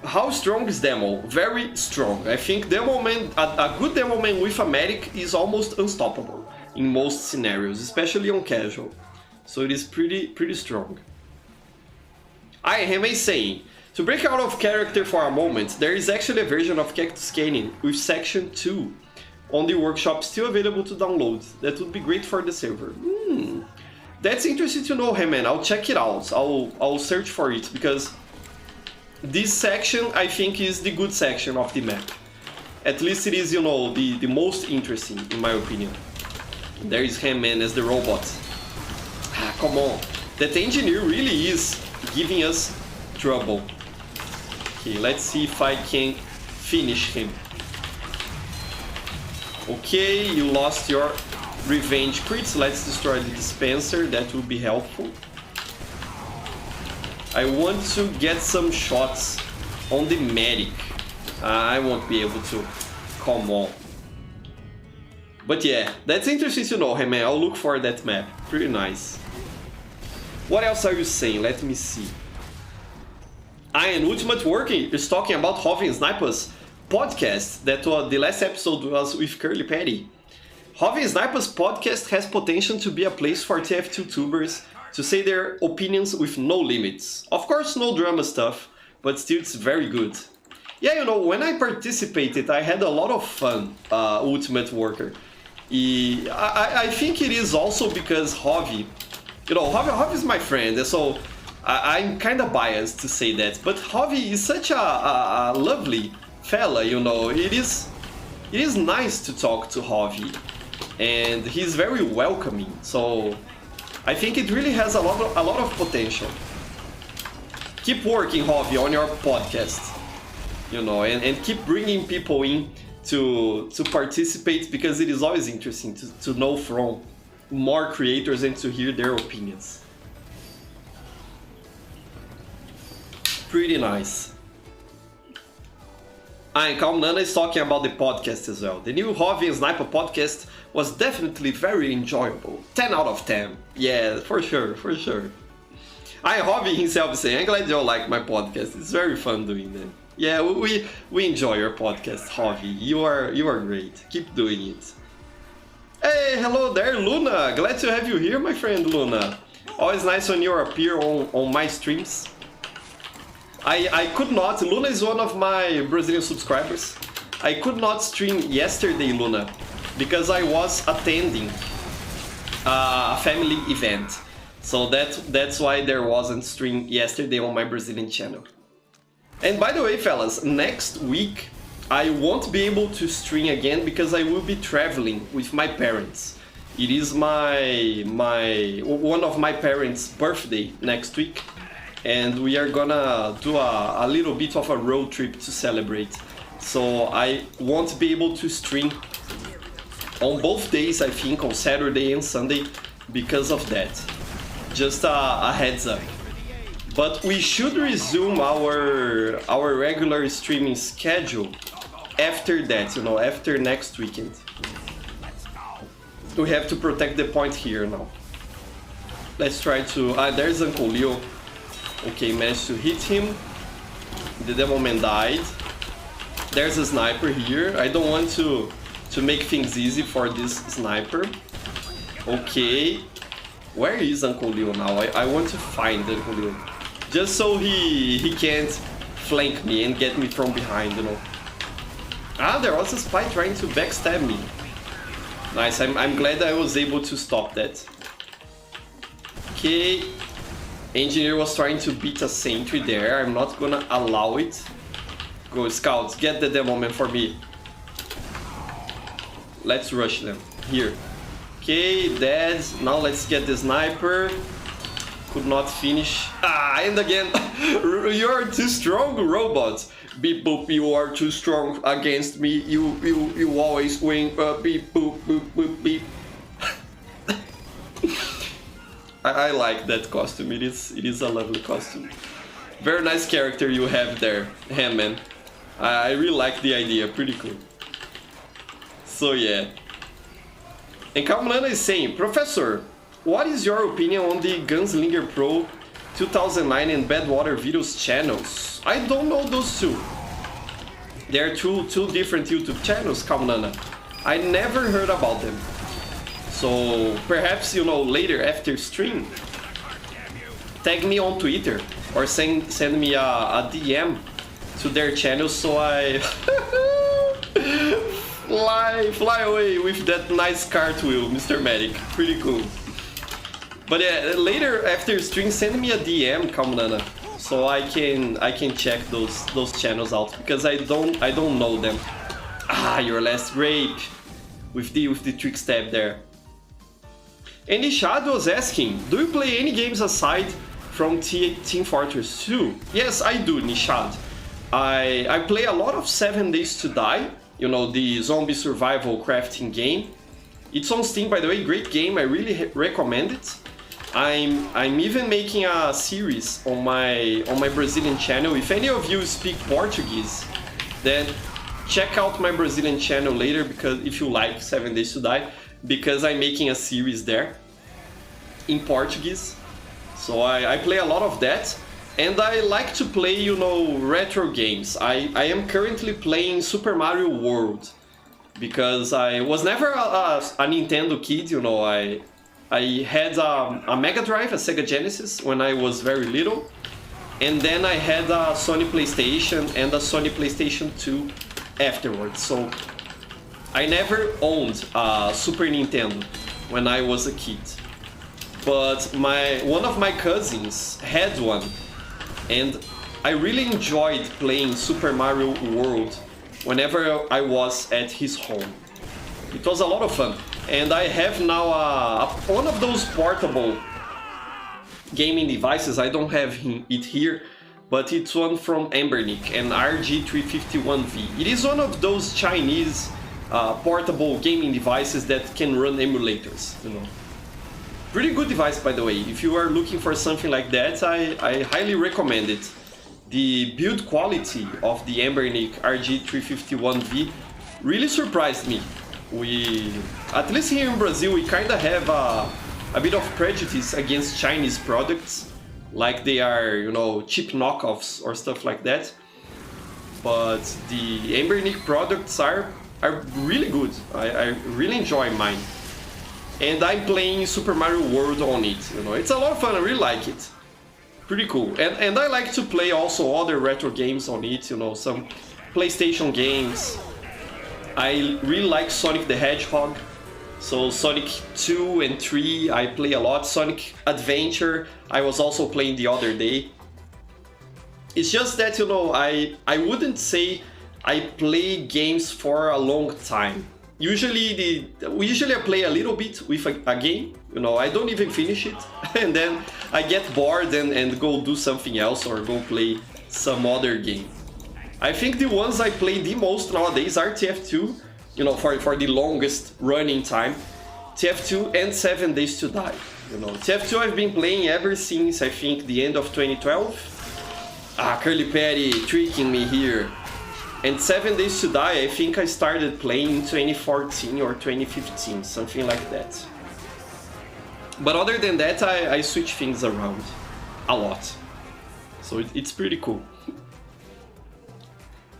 how strong is Demo? Very strong. I think Demo Man, a good Demo Man with a medic is almost unstoppable in most scenarios, especially on casual. So it is pretty strong. I am saying, to break out of character for a moment, there is actually a version of Cactus Canyon with Section 2 on the workshop still available to download. That would be great for the server. That's interesting to know, hey man. I'll check it out. I'll search for it, because this section I think is the good section of the map. At least it is, you know, the most interesting in my opinion. There is Ham-Man as the robot. Ah, come on. That engineer really is giving us trouble. Okay, let's see if I can finish him. Okay, you lost your revenge crits. Let's destroy the dispenser, that would be helpful. I want to get some shots on the medic. I won't be able to. Come on. But yeah, that's interesting to know, hey man. I'll look for that map. Pretty nice. What else are you saying? Let me see. And Ultimate Working is talking about Hovi and Sniper's podcast. That was the last episode was with Curly Patty. Hovi and Sniper's podcast has potential to be a place for TF2 tubers to say their opinions with no limits. Of course, no drama stuff, but still it's very good. Yeah, you know, when I participated, I had a lot of fun, Ultimate Worker. I think it is also because Hovi, you know, Hovi is my friend, and so I'm kind of biased to say that, but Hovi is such a lovely fella, you know. It is nice to talk to Hovi, and he's very welcoming, so I think it really has a lot of potential. Keep working, Hovi, on your podcast, you know, and keep bringing people in to participate, because it is always interesting to know from more creators and to hear their opinions. Pretty nice. And Calm Nana is talking about the podcast as well. The new Hobby and Sniper podcast was definitely very enjoyable. 10 out of 10. Yeah, for sure, for sure. Hobby himself is saying, I'm glad you all like my podcast. It's very fun doing that. Yeah, we enjoy your podcast, Hobby. You are great. Keep doing it. Hey, hello there, Luna. Glad to have you here, my friend Luna. Always nice when you appear on my streams. I could not, Luna is one of my Brazilian subscribers. I could not stream yesterday, Luna, because I was attending a family event. So that's why there wasn't stream yesterday on my Brazilian channel. And by the way, fellas, next week I won't be able to stream again because I will be traveling with my parents. It is one of my parents' birthday next week. And we are gonna do a little bit of a road trip to celebrate. So I won't be able to stream on both days, I think, on Saturday and Sunday, because of that. Just a heads up. But we should resume our regular streaming schedule after that, you know, after next weekend. We have to protect the point here now. Let's try to... there's Uncle Leo. Okay, managed to hit him. The Demoman died. There's a sniper here. I don't want to make things easy for this sniper. Okay. Where is Uncle Leo now? I want to find Uncle Leo. Just so he can't flank me and get me from behind, you know. There was a spy trying to backstab me. Nice, I'm glad I was able to stop that. Okay. Engineer was trying to beat a sentry there. I'm not gonna allow it. Go, scouts, get the Demoman for me. Let's rush them. Here. Okay, dead. Now let's get the sniper. Could not finish. And again, you're too strong, robot. Beep boop, you are too strong against me. You always win. Beep boop boop boop beep. I like that costume. It is a lovely costume. Very nice character you have there, man. I really like the idea. Pretty cool. So yeah. And Kamlana is saying, Professor, what is your opinion on the Gunslinger Pro 2009 and Badwater Videos channels? I don't know those two. They're two different YouTube channels, Kamlana. I never heard about them. So perhaps, you know, later after stream, tag me on Twitter or send me a DM to their channel so I fly away with that nice cartwheel, Mr. Medic. Pretty cool. But yeah, later after stream, send me a DM, Kamnana, so I can check those channels out, because I don't know them. Your last grape with the trick stab there. And Nishad was asking, do you play any games aside from Team Fortress 2? Yes, I do, Nishad. I play a lot of 7 Days to Die, you know, the zombie survival crafting game. It's on Steam, by the way, great game, I really recommend it. I'm even making a series on my Brazilian channel. If any of you speak Portuguese, then check out my Brazilian channel later, because if you like 7 Days to Die, because I'm making a series there in Portuguese. So I play a lot of that, and I like to play, you know, retro games. I am currently playing Super Mario World, because I was never a Nintendo kid, you know. I had a Mega Drive, a Sega Genesis, when I was very little, and then I had a Sony PlayStation and a Sony PlayStation 2 afterwards. So I never owned a Super Nintendo when I was a kid, but one of my cousins had one, and I really enjoyed playing Super Mario World whenever I was at his home. It was a lot of fun, and I have now one of those portable gaming devices. I don't have it here, but it's one from Embernic and RG351V. It is one of those Chinese portable gaming devices that can run emulators, you know. Pretty good device, by the way. If you are looking for something like that, I highly recommend it. The build quality of the Embernic RG351V really surprised me. At least here in Brazil, we kind of have a bit of prejudice against Chinese products, like they are, you know, cheap knockoffs or stuff like that. But the Embernic products are really good. I really enjoy mine. And I'm playing Super Mario World on it, you know. It's a lot of fun, I really like it. Pretty cool. And I like to play also other retro games on it, you know, some PlayStation games. I really like Sonic the Hedgehog. So Sonic 2 and 3 I play a lot. Sonic Adventure I was also playing the other day. It's just that, you know, I wouldn't say I play games for a long time. Usually I play a little bit with a game, you know, I don't even finish it, and then I get bored and go do something else or go play some other game. I think the ones I play the most nowadays are TF2, you know, for the longest running time, TF2 and 7 Days to Die. You know, TF2 I've been playing ever since I think the end of 2012. Curly Patty tricking me here. And 7 Days to Die, I think I started playing in 2014 or 2015, something like that. But other than that, I switch things around a lot. So it's pretty cool.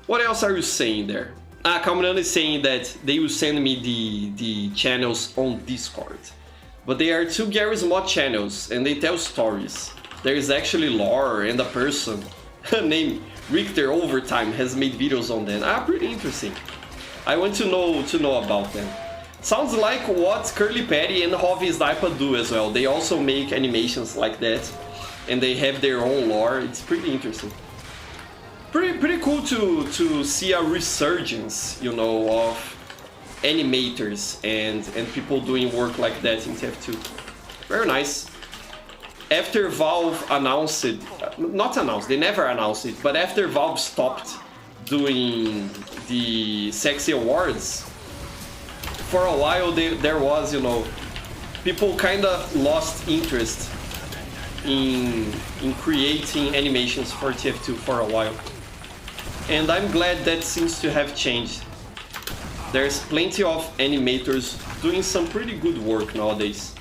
What else are you saying there? Kamran is saying that they will send me the channels on Discord. But they are 2 Garry's Mod channels and they tell stories. There is actually lore and a person named Richter Overtime has made videos on them. Pretty interesting. I want to know about them. Sounds like what Curly Patty and Hovey Sniper do as well. They also make animations like that, and they have their own lore. It's pretty interesting. Pretty cool to see a resurgence, you know, of animators and people doing work like that in TF2. Very nice. After Valve announced it, not announced, they never announced it, but after Valve stopped doing the Sexy Awards, for a while there was, you know, people kind of lost interest in creating animations for TF2 for a while. And I'm glad that seems to have changed. There's plenty of animators doing some pretty good work nowadays.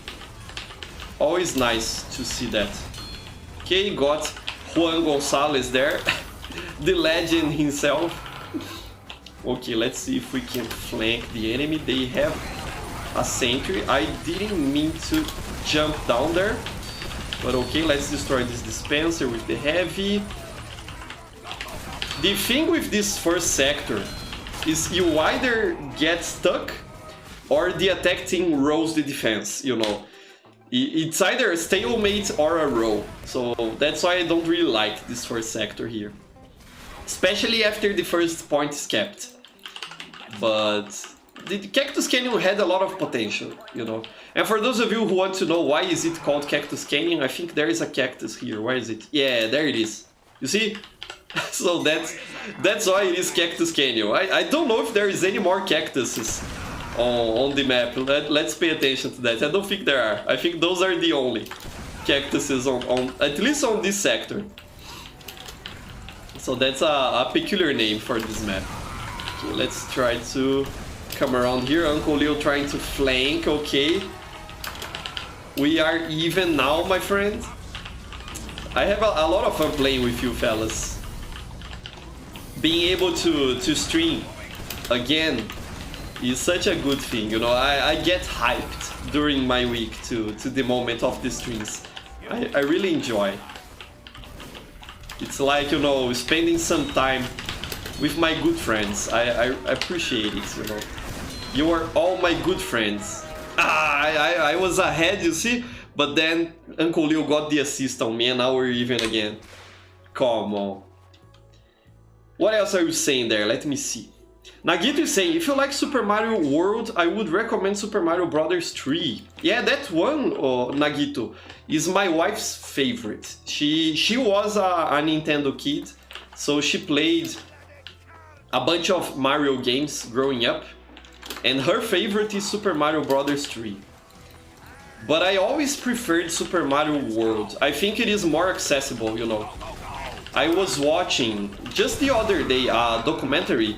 Always nice to see that. Okay, got Juan Gonzalez there, the legend himself. Okay, let's see if we can flank the enemy. They have a sentry. I didn't mean to jump down there, but okay, let's destroy this dispenser with the heavy. The thing with this first sector is you either get stuck or the attack team rolls the defense, you know. It's either a stalemate or a roll, so that's why I don't really like this first sector here. Especially after the first point is kept. But the Cactus Canyon had a lot of potential, you know. And for those of you who want to know why is it called Cactus Canyon, I think there is a cactus here. Where is it? Yeah, there it is. You see? So that's why it is Cactus Canyon. I don't know if there is any more cactuses on the map. Let's pay attention to that. I don't think there are. I think those are the only cactuses on at least on this sector. So that's a peculiar name for this map. Okay, let's try to come around here. Uncle Leo trying to flank. Okay, we are even now, my friend. I have a lot of fun playing with you fellas. Being able to stream again is such a good thing, you know. I get hyped during my week to the moment of the streams. I really enjoy. It's like, you know, spending some time with my good friends. I appreciate it, you know. You are all my good friends. I was ahead, you see? But then Uncle Leo got the assist on me and now we're even again. Come on. What else are you saying there? Let me see. Nagito is saying, if you like Super Mario World, I would recommend Super Mario Brothers 3. Yeah, that one, Nagito, is my wife's favorite. She was a Nintendo kid, so she played a bunch of Mario games growing up, and her favorite is Super Mario Brothers 3. But I always preferred Super Mario World. I think it is more accessible, you know. I was watching just the other day a documentary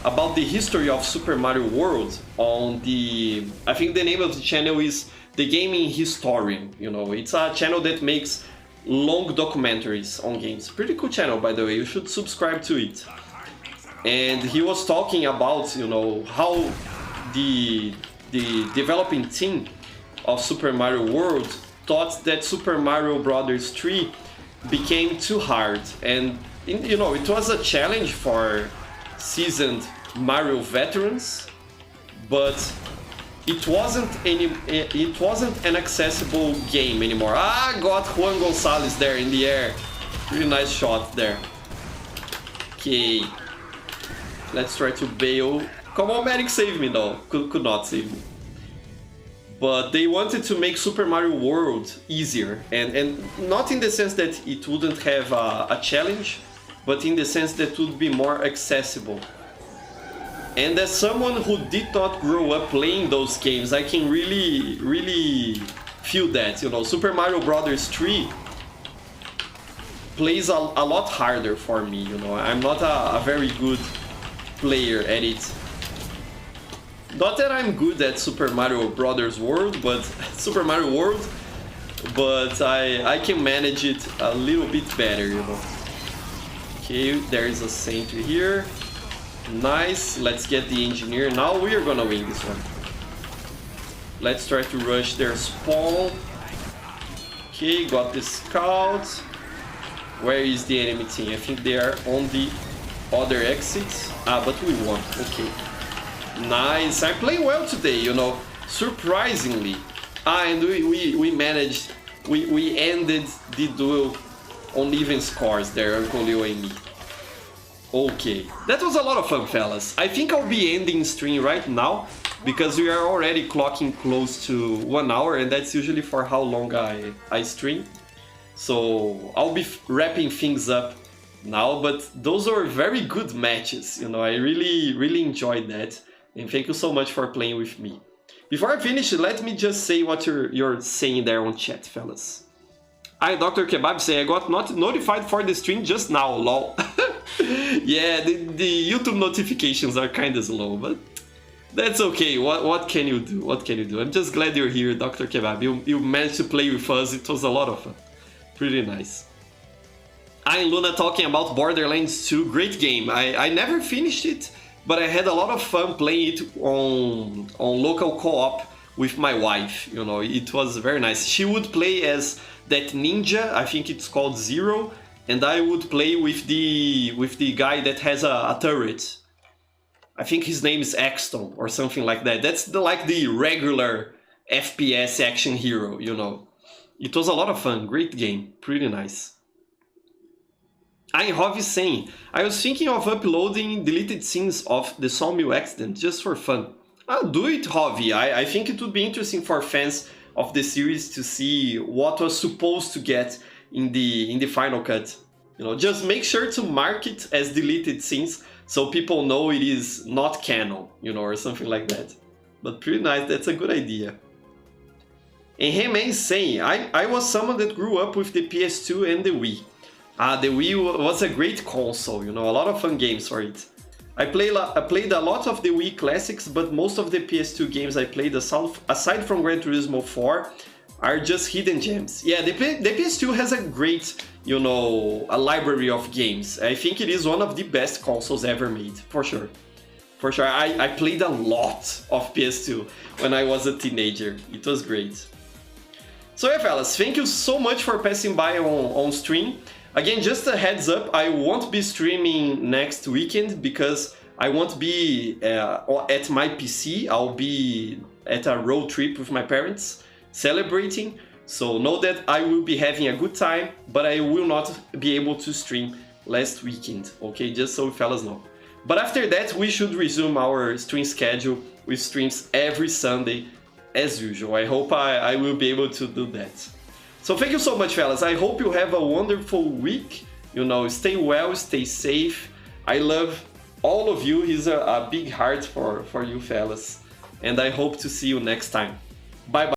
about the history of Super Mario World on the... I think the name of the channel is The Gaming Historian, you know. It's a channel that makes long documentaries on games. Pretty cool channel, by the way, you should subscribe to it. And he was talking about, you know, how the developing team of Super Mario World thought that Super Mario Brothers 3 became too hard. And, you know, it was a challenge for seasoned Mario veterans, but it wasn't an accessible game anymore. Ah, got Juan Gonzalez there in the air. Really nice shot there. Okay, let's try to bail. Come on, medic, save me. No, could not save me. But they wanted to make Super Mario World easier, and not in the sense that it wouldn't have a challenge, but in the sense that it would be more accessible. And as someone who did not grow up playing those games, I can really feel that, you know, Super Mario Brothers 3 plays a lot harder for me, you know. I'm not a very good player at it. Not that I'm good at Super Mario Brothers World, but Super Mario World, but I can manage it a little bit better, you know. Okay, there is a sentry here. Nice, let's get the engineer. Now we are gonna win this one. Let's try to rush their spawn. Okay, got the scout. Where is the enemy team? I think they are on the other exits. Ah, but we won. Okay. Nice. I'm playing well today, you know. Surprisingly. Ah, and we managed. We ended the duel on even scores there, Uncle Leo and me. Okay. That was a lot of fun, fellas. I think I'll be ending stream right now, because we are already clocking close to 1 hour, and that's usually for how long I stream. So I'll be wrapping things up now, but those are very good matches, you know. I really enjoyed that, and thank you so much for playing with me. Before I finish, let me just say what you're saying there on chat, fellas. I, Dr. Kebab, say I got not notified for the stream just now, lol. Yeah, the YouTube notifications are kind of slow, but that's okay. What can you do? What can you do? I'm just glad you're here, Dr. Kebab. You managed to play with us. It was a lot of fun. Pretty nice. I'm Luna talking about Borderlands 2. Great game. I never finished it, but I had a lot of fun playing it on local co-op with my wife. You know, it was very nice. She would play as that ninja, I think it's called Zero, and I would play with the guy that has a turret. I think his name is Axton or something like that. That's like the regular FPS action hero, you know. It was a lot of fun. Great game. Pretty nice. I'm Hovi saying, I was thinking of uploading deleted scenes of the Sawmill accident just for fun. I'll do it, Hovi. I think it would be interesting for fans of the series to see what was supposed to get in the final cut. You know, just make sure to mark it as deleted scenes so people know it is not canon, you know, or something like that. But pretty nice. That's a good idea. And He-Man is saying, I was someone that grew up with the PS2 and the Wii. The Wii was a great console, you know, a lot of fun games for it. I played a lot of the Wii classics, but most of the PS2 games I played, aside from Gran Turismo 4, are just hidden gems. Yeah, the PS2 has a great, you know, a library of games. I think it is one of the best consoles ever made, for sure. For sure, I played a lot of PS2 when I was a teenager. It was great. So yeah, fellas, thank you so much for passing by on stream. Again, just a heads up, I won't be streaming next weekend because I won't be at my PC. I'll be at a road trip with my parents, celebrating. So know that I will be having a good time, but I will not be able to stream last weekend, okay? Just so fellas know. But after that, we should resume our stream schedule with streams every Sunday as usual. I hope I will be able to do that. So thank you so much, fellas. I hope you have a wonderful week. You know, stay well, stay safe. I love all of you. Here's a big heart for you fellas. And I hope to see you next time. Bye bye.